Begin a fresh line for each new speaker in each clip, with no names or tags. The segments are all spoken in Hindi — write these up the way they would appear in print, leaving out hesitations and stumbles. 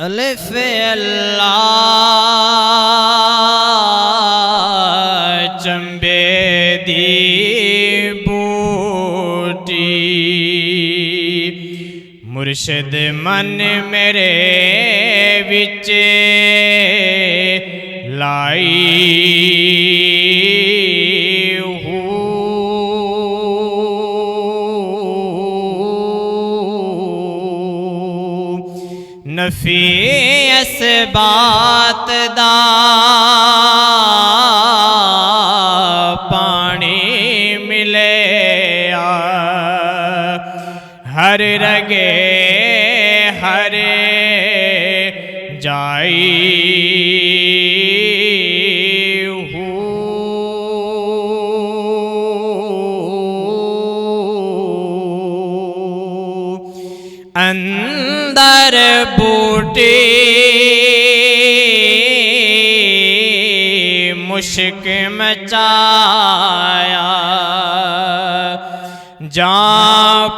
अलिफ अल्लाह चंबे दी बूटी मुर्शिद मन मेरे विच लाई नफी इस बात दा पानी मिले हर रगे हर जाई अंदर बूटी मुश्क मचाया जा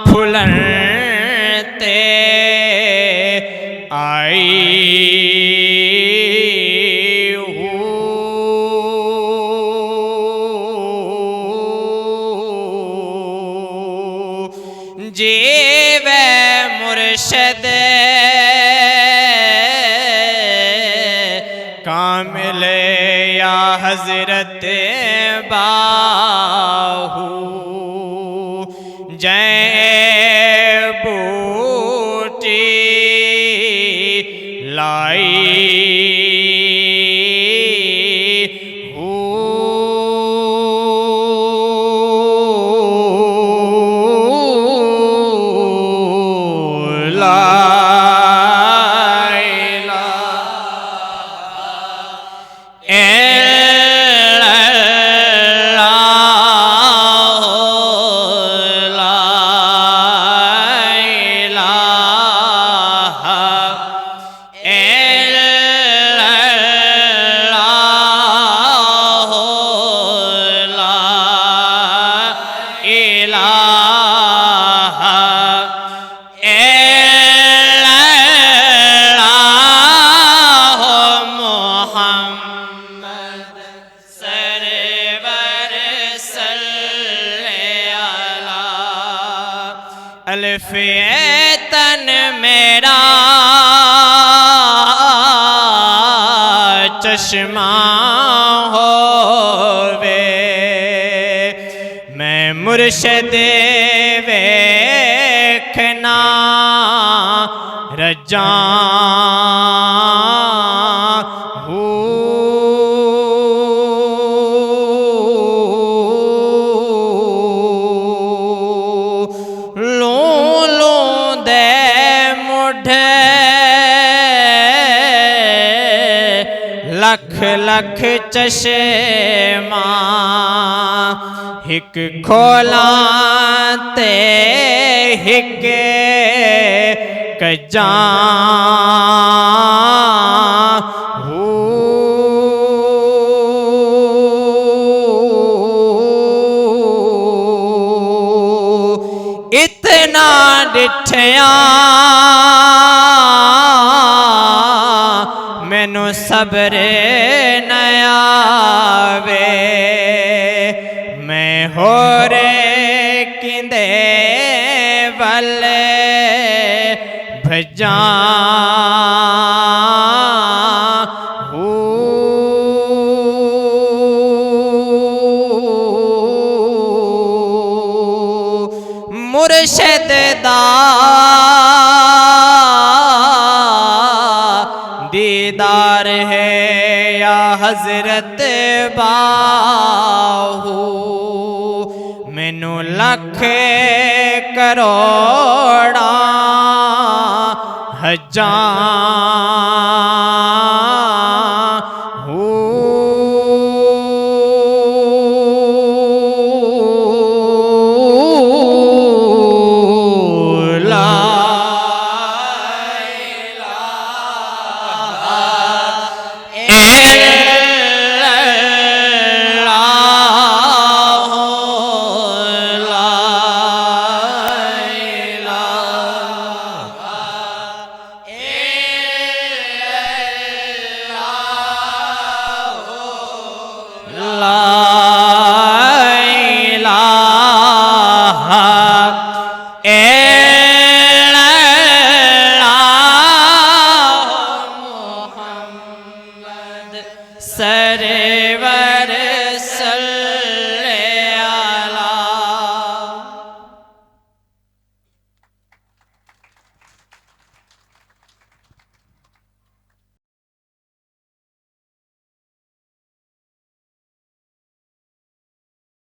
फुलन ते आई जीवे मुर्शद कामिल या हजरत बाहू जय बूटी लाई अल्फियतन मेरा चश्मा होवे मैं मुर्शिद वेखना रजा लख लख चश्मा हिक खोला ते हिक कजा इतना डिठया मैनू सब्र नया वे मैं हो रे किंदे वाले भजा मुर्शिद दा दीदार है या हजरत बाहू मैनू लख करोड़ा ला इलाहा इल्लल्लाह मुहम्मद सरवर